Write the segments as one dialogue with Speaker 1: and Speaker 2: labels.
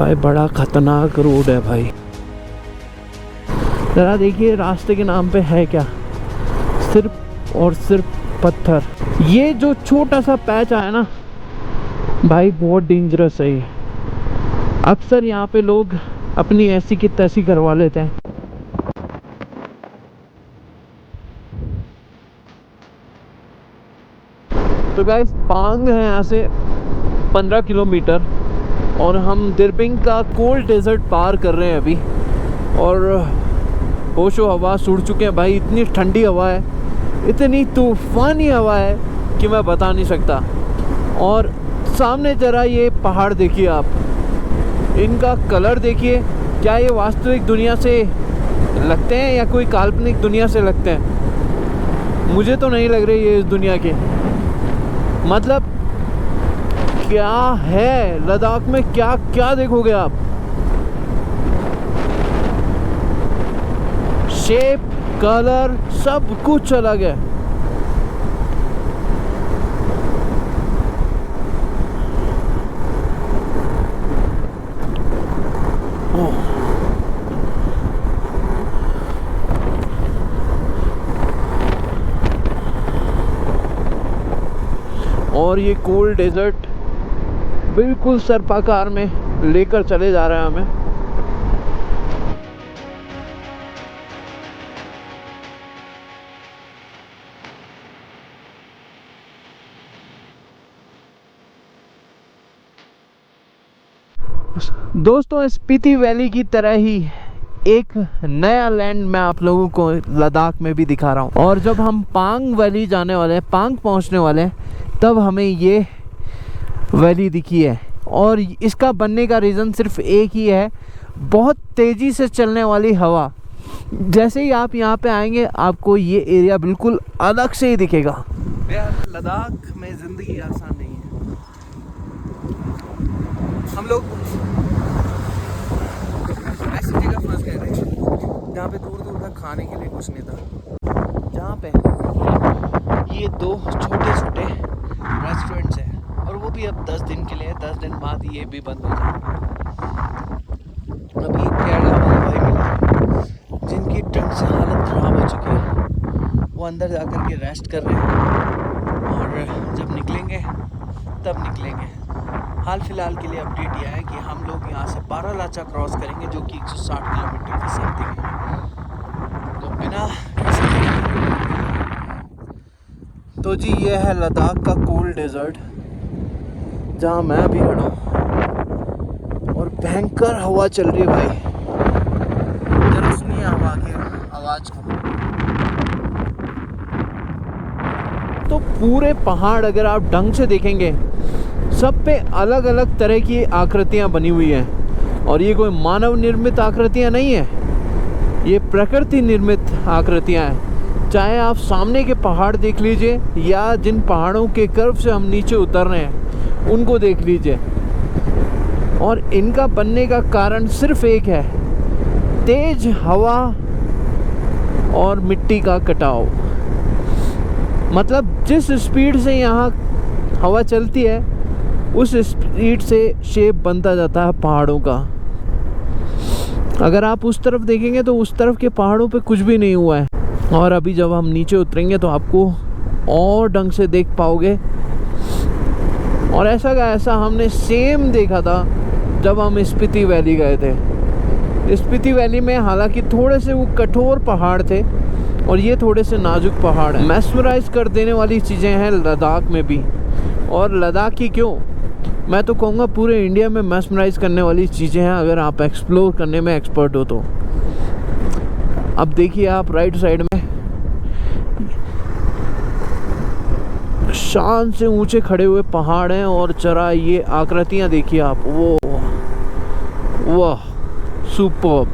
Speaker 1: भाई बड़ा खतरनाक रोड है भाई। जरा देखिए रास्ते के नाम पे है क्या, सिर्फ और सिर्फ पत्थर। ये जो छोटा सा पैच आया ना भाई, बहुत डेंजरस है ये। अक्सर यहाँ पे लोग अपनी ऐसी की तैसी करवा लेते हैं। तो गाइस पांग है यहाँ से 15 किलोमीटर और हम दिरबिंग का कोल्ड डेजर्ट पार कर रहे हैं अभी। और होशो हवास उड़ चुके हैं भाई। इतनी ठंडी हवा है, इतनी तूफानी हवा है कि मैं बता नहीं सकता। और सामने जरा ये पहाड़ देखिए आप, इनका कलर देखिए। क्या ये वास्तविक दुनिया से लगते हैं या कोई काल्पनिक दुनिया से लगते हैं? मुझे तो नहीं लग रही ये इस दुनिया के। मतलब क्या है लद्दाख में, क्या क्या देखोगे आप। शेप, कलर, सब कुछ अलग है। और ये कोल्ड डेजर्ट बिल्कुल सर्पाकार में लेकर चले जा रहे हैं हमें। दोस्तों स्पीति वैली की तरह ही एक नया लैंड मैं आप लोगों को लद्दाख में भी दिखा रहा हूँ। और जब हम पांग वैली जाने वाले हैं, पांग पहुँचने वाले हैं, तब हमें ये वैली दिखी है। और इसका बनने का रीज़न सिर्फ एक ही है, बहुत तेज़ी से चलने वाली हवा। जैसे ही आप यहाँ पे आएंगे आपको ये एरिया बिल्कुल अलग से ही दिखेगा। यार लद्दाख में ज़िंदगी आसान नहीं है। हम लोग ऐसी जगह फंस गए थे जहाँ पे दूर दूर तक खाने के लिए कुछ नहीं था, जहाँ पे ये दो छोटे छोटे रेस्टोरेंट्स हैं और वो भी अब 10 दिन के लिए। 10 दिन बाद ये भी बंद हो जाएंगे। अभी केरला वाले भाई मिले जिनकी ठंड से हालत ख़राब हो चुकी है, वो अंदर जाकर के रेस्ट कर रहे हैं और जब निकलेंगे तब निकलेंगे। हाल फिलहाल के लिए अपडेट यह है कि हम लोग यहाँ से बारालाचा क्रॉस करेंगे जो कि 160 किलोमीटर की समथिंग है। तो बिना तो जी ये है लद्दाख का कोल्ड डेजर्ट जहाँ मैं भी खड़ा हूँ और भयंकर हवा चल रही है भाई। जरा सुनिए हवा की आवाज़ को। तो पूरे पहाड़ अगर आप ढंग से देखेंगे सब पे अलग अलग तरह की आकृतियाँ बनी हुई हैं। और ये कोई मानव निर्मित आकृतियाँ नहीं है, ये प्रकृति निर्मित आकृतियाँ हैं। चाहे आप सामने के पहाड़ देख लीजिए या जिन पहाड़ों के कर्व से हम नीचे उतर रहे हैं उनको देख लीजिए। और इनका बनने का कारण सिर्फ एक है, तेज हवा और मिट्टी का कटाव। मतलब जिस स्पीड से यहाँ हवा चलती है उस स्पीड से शेप बनता जाता है पहाड़ों का। अगर आप उस तरफ देखेंगे तो उस तरफ के पहाड़ों पे कुछ भी नहीं हुआ है। और अभी जब हम नीचे उतरेंगे तो आपको और ढंग से देख पाओगे। और ऐसा का ऐसा हमने सेम देखा था जब हम स्पीति वैली गए थे। स्पीति वैली में हालांकि थोड़े से वो कठोर पहाड़ थे और ये थोड़े से नाजुक पहाड़ हैं। मैस्मराइज कर देने वाली चीज़ें हैं लद्दाख में भी। और लद्दाख ही क्यों, मैं तो कहूँगा पूरे इंडिया में मैस्मराइज करने वाली चीज़ें हैं अगर आप एक्सप्लोर करने में एक्सपर्ट हो तो। अब देखिए आप राइट साइड में शान से ऊंचे खड़े हुए पहाड़ हैं और जरा ये आकृतियाँ देखिए आप। वो वाह सुपर्ब।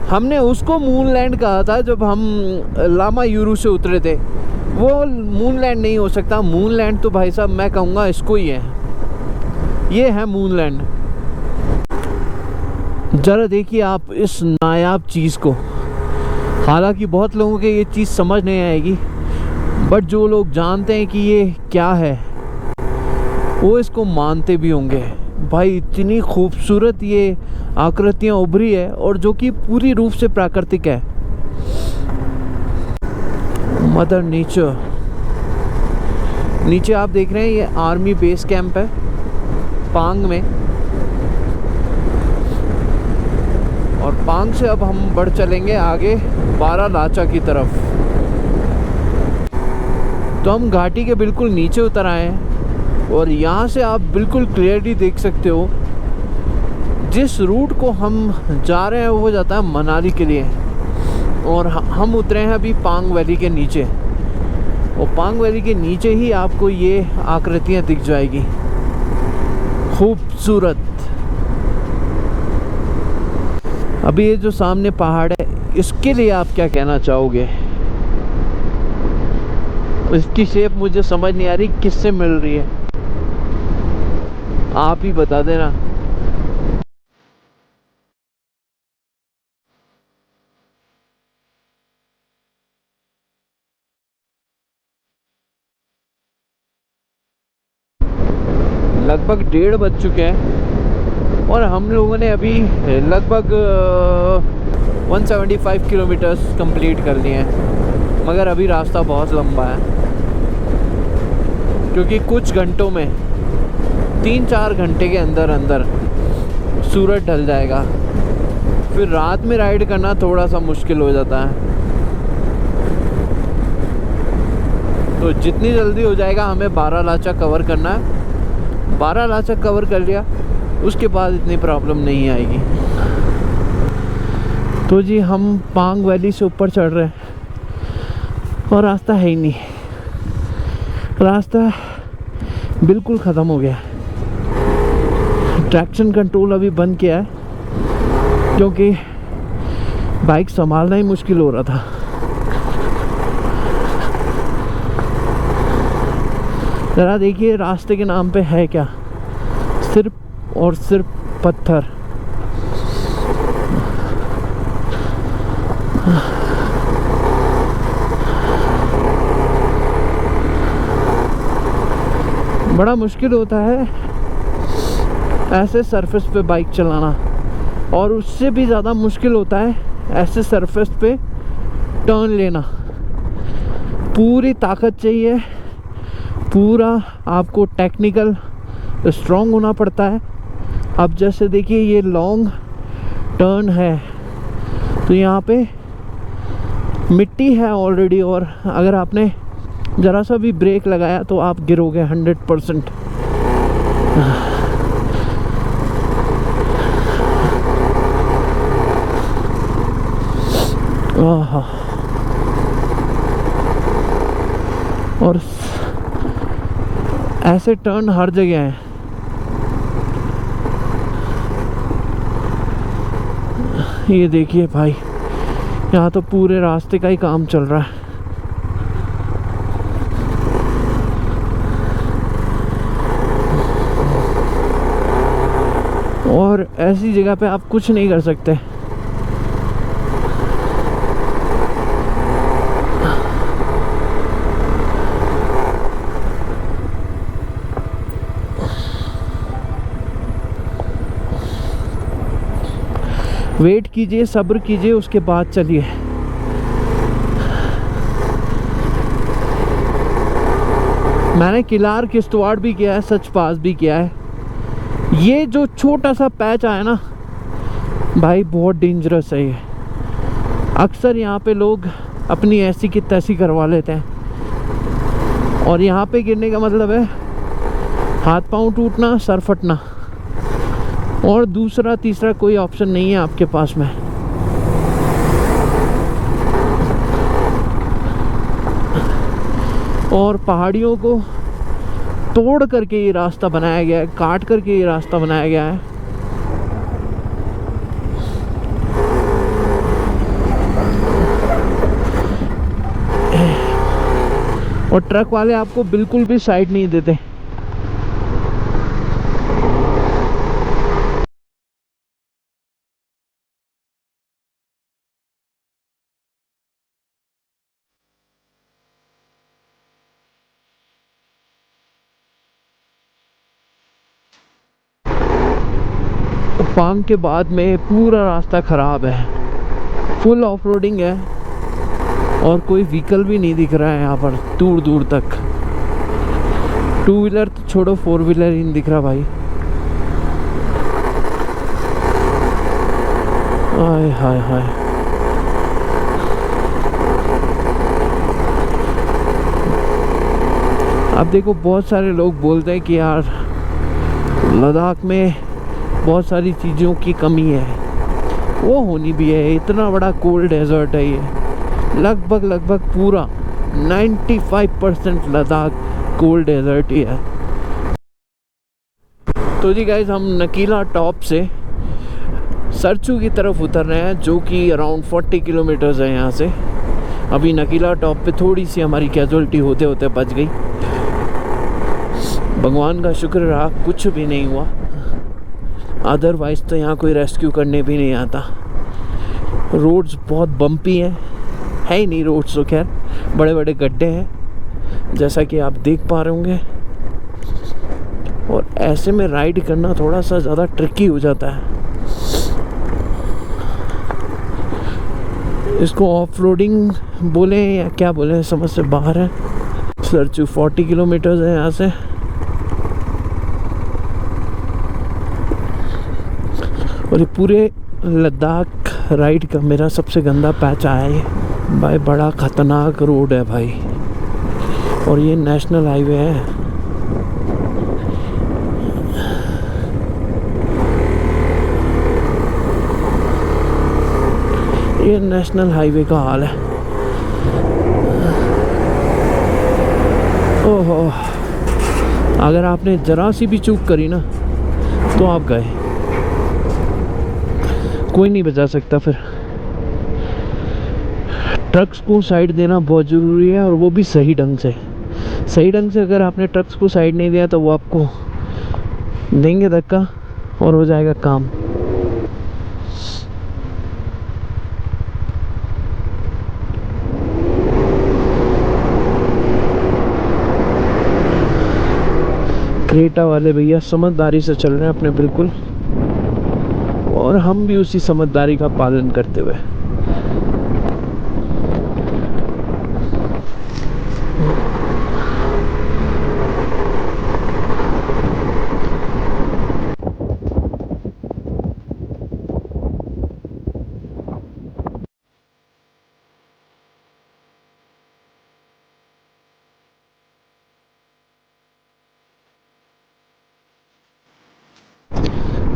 Speaker 1: हमने उसको मूनलैंड कहा था जब हम लामा यूरू से उतरे थे। वो मूनलैंड नहीं हो सकता। मूनलैंड तो भाई साहब मैं कहूँगा इसको ही है, ये है मूनलैंड। ज़रा देखिए आप इस नायाब चीज़ को। हालांकि बहुत लोगों के ये चीज़ समझ नहीं आएगी, बट जो लोग जानते हैं कि ये क्या है वो इसको मानते भी होंगे। भाई इतनी खूबसूरत ये आकृतियाँ उभरी है, और जो कि पूरी रूप से प्राकृतिक है। Mother nature. नीचे आप देख रहे हैं ये आर्मी बेस कैंप है पांग में, और पांग से अब हम बढ़ चलेंगे आगे बारालाचा की तरफ। तो हम घाटी के बिल्कुल नीचे उतर आए हैं, और यहाँ से आप बिल्कुल क्लियरली देख सकते हो जिस रूट को हम जा रहे हैं वो जाता है मनाली के लिए, और हम उतरे हैं अभी पांग वैली के नीचे। और पांग वैली के नीचे ही आपको ये आकृतियाँ दिख जाएगी खूबसूरत। अभी ये जो सामने पहाड़ है, इसके लिए आप क्या कहना चाहोगे? इसकी शेप मुझे समझ नहीं आ रही किससे मिल रही है, आप ही बता देना। लगभग 1:30 बज चुके हैं, और हम लोगों ने अभी लगभग 175 किलोमीटर्स कंप्लीट कर लिए हैं। मगर अभी रास्ता बहुत लंबा है, क्योंकि कुछ घंटों में 3-4 घंटे के अंदर अंदर सूरज ढल जाएगा। फिर रात में राइड करना थोड़ा सा मुश्किल हो जाता है। तो जितनी जल्दी हो जाएगा हमें बारालाचा कवर करना है। बारालाचा कवर कर लिया, उसके बाद इतनी प्रॉब्लम नहीं आएगी। तो जी हम पांग वैली से ऊपर चढ़ रहे हैं, और रास्ता है ही नहीं, रास्ता बिल्कुल ख़त्म हो गया। ट्रैक्शन कंट्रोल अभी बंद किया है, क्योंकि बाइक संभालना ही मुश्किल हो रहा था। ज़रा देखिए रास्ते के नाम पे है क्या, सिर्फ और सिर्फ पत्थर। बड़ा मुश्किल होता है ऐसे सरफेस पे बाइक चलाना, और उससे भी ज़्यादा मुश्किल होता है ऐसे सरफेस पे टर्न लेना। पूरी ताकत चाहिए, पूरा आपको टेक्निकल स्ट्रॉन्ग होना पड़ता है। अब जैसे देखिए ये लॉन्ग टर्न है, तो यहाँ पे मिट्टी है ऑलरेडी, और अगर आपने ज़रा सा भी ब्रेक लगाया तो आप गिरोगे 100%। और ऐसे टर्न हर जगह हैं। ये देखिए भाई, यहाँ तो पूरे रास्ते का ही काम चल रहा है। और ऐसी जगह पे आप कुछ नहीं कर सकते। वेट कीजिए, सब्र कीजिए, उसके बाद चलिए। मैंने किलार किश्तवाड़ भी किया है, सच पास भी किया है। ये जो छोटा सा पैच आया ना भाई, बहुत डेंजरस है ये। अक्सर यहाँ पे लोग अपनी ऐसी की तैसी करवा लेते हैं, और यहाँ पे गिरने का मतलब है हाथ पांव टूटना, सर फटना, और दूसरा तीसरा कोई ऑप्शन नहीं है आपके पास में। और पहाड़ियों को तोड़ करके ये रास्ता बनाया गया है, काट करके ये रास्ता बनाया गया है। और ट्रक वाले आपको बिल्कुल भी साइड नहीं देते। फांग के बाद में पूरा रास्ता ख़राब है, फुल ऑफ रोडिंग है और कोई व्हीकल भी नहीं दिख रहा है यहाँ पर दूर दूर तक। टू व्हीलर तो छोड़ो, फोर व्हीलर ही नहीं दिख रहा भाई। हाय हाय हाय। अब देखो बहुत सारे लोग बोलते हैं कि यार लद्दाख में बहुत सारी चीज़ों की कमी है, वो होनी भी है। इतना बड़ा कोल्ड डेजर्ट है ये, लगभग पूरा 95% लद्दाख कोल्ड डेजर्ट ही है। तो जी गाइस, हम नकीला टॉप से सरचू की तरफ उतर रहे हैं, जो कि अराउंड 40 किलोमीटर्स है यहाँ से। अभी नकीला टॉप पे थोड़ी सी हमारी कैजुअलिटी होते होते बच गई। भगवान का शुक्र रहा, कुछ भी नहीं हुआ, अदरवाइज़ तो यहाँ कोई रेस्क्यू करने भी नहीं आता। रोड्स बहुत बम्पी हैं, है ही नहीं रोड्स तो, खैर बड़े बड़े गड्ढे हैं जैसा कि आप देख पा रहे होंगे। और ऐसे में राइड करना थोड़ा सा ज़्यादा ट्रिकी हो जाता है। इसको ऑफ रोडिंग बोले या क्या बोले, समझ से बाहर है। सरचू 40 किलोमीटर्स है यहाँ से। और ये पूरे लद्दाख राइड का मेरा सबसे गंदा पैच आया है भाई। बड़ा ख़तरनाक रोड है भाई, और ये नेशनल हाईवे है। ये नेशनल हाईवे का हाल है। ओहो, अगर आपने ज़रा सी भी चूक करी ना तो आप गए, कोई नहीं बचा सकता। फिर ट्रक्स को साइड देना बहुत ज़रूरी है, और वो भी सही ढंग से। सही ढंग से अगर आपने ट्रक्स को साइड नहीं दिया तो वो आपको देंगे धक्का और हो जाएगा काम। क्रेटा वाले भैया समझदारी से चल रहे हैं अपने बिल्कुल, और हम भी उसी समझदारी का पालन करते हुए।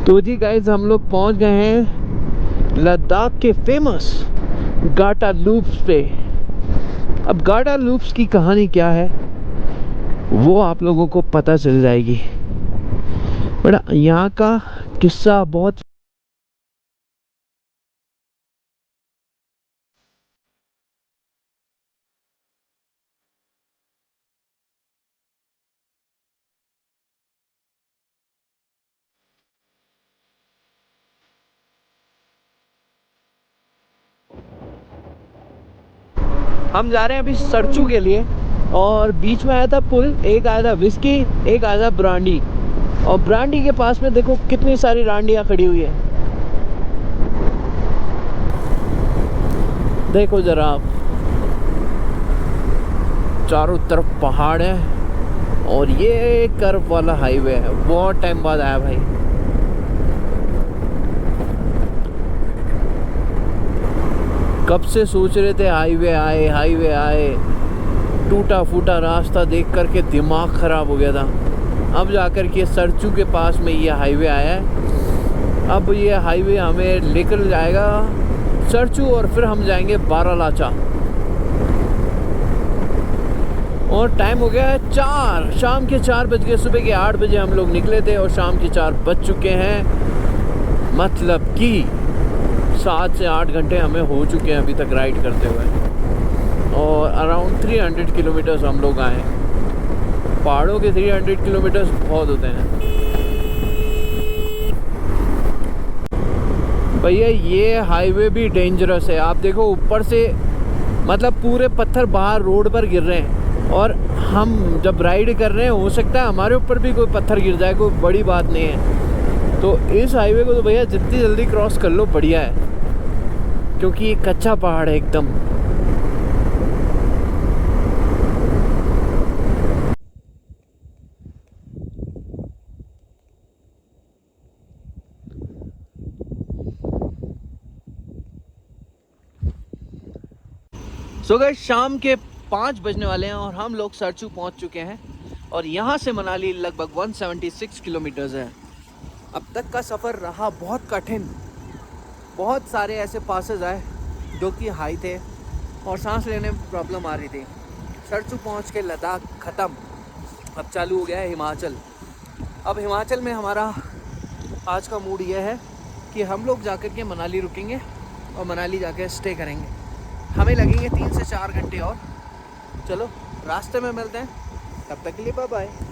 Speaker 1: तो जी गाइस, हम लोग पहुंच गए हैं लद्दाख के फेमस गाटा लूप्स पे। अब गाटा लूप्स की कहानी क्या है वो आप लोगों को पता चल जाएगी। बड़ा यहाँ का किस्सा बहुत हम जा रहे हैं अभी सरचू के लिए, और बीच में आया था पुल, एक आया था विस्की, एक आया था ब्रांडी। और ब्रांडी के पास में देखो कितनी सारी रांडियाँ खड़ी हुई है, देखो जरा आप, चारों तरफ पहाड़ है। और ये कर्व वाला हाईवे है, बहुत टाइम बाद आया भाई। कब से सोच रहे थे हाईवे आए, हाईवे आए। टूटा फूटा रास्ता देख करके दिमाग ख़राब हो गया था। अब जाकर के सरचू के पास में ये हाईवे आया है। अब ये हाईवे हमें लेकर जाएगा सरचू, और फिर हम जाएंगे बारालाचा। और टाइम हो गया है 4, शाम के 4 बज गए। सुबह के 8 बजे हम लोग निकले थे और शाम के 4 बज चुके हैं। मतलब कि 7 से 8 घंटे हमें हो चुके हैं अभी तक राइड करते हुए। और अराउंड 300 किलोमीटर्स हम लोग आए। पहाड़ों के 300 किलोमीटर्स बहुत होते हैं भैया। ये हाईवे भी डेंजरस है। आप देखो ऊपर से, मतलब पूरे पत्थर बाहर रोड पर गिर रहे हैं, और हम जब राइड कर रहे हैं हो सकता है हमारे ऊपर भी कोई पत्थर गिर जाए, कोई बड़ी बात नहीं है। तो इस हाईवे को तो भैया जितनी जल्दी क्रॉस कर लो बढ़िया है, क्योंकि ये कच्चा पहाड़ है एकदम। सो गाइस, शाम के 5 बजने वाले हैं और हम लोग सरचू पहुंच चुके हैं और यहाँ से मनाली लगभग 176 किलोमीटर्स है। अब तक का सफ़र रहा बहुत कठिन। बहुत सारे ऐसे पासेस आए जो कि हाई थे और सांस लेने में प्रॉब्लम आ रही थी। सरचू पहुंच के लद्दाख ख़त्म, अब चालू हो गया है हिमाचल। अब हिमाचल में हमारा आज का मूड ये है कि हम लोग जाकर के मनाली रुकेंगे और मनाली जाकर स्टे करेंगे। हमें लगेंगे 3 से 4 घंटे और। चलो रास्ते में मिलते हैं, तब तक के लिए बाय बाय।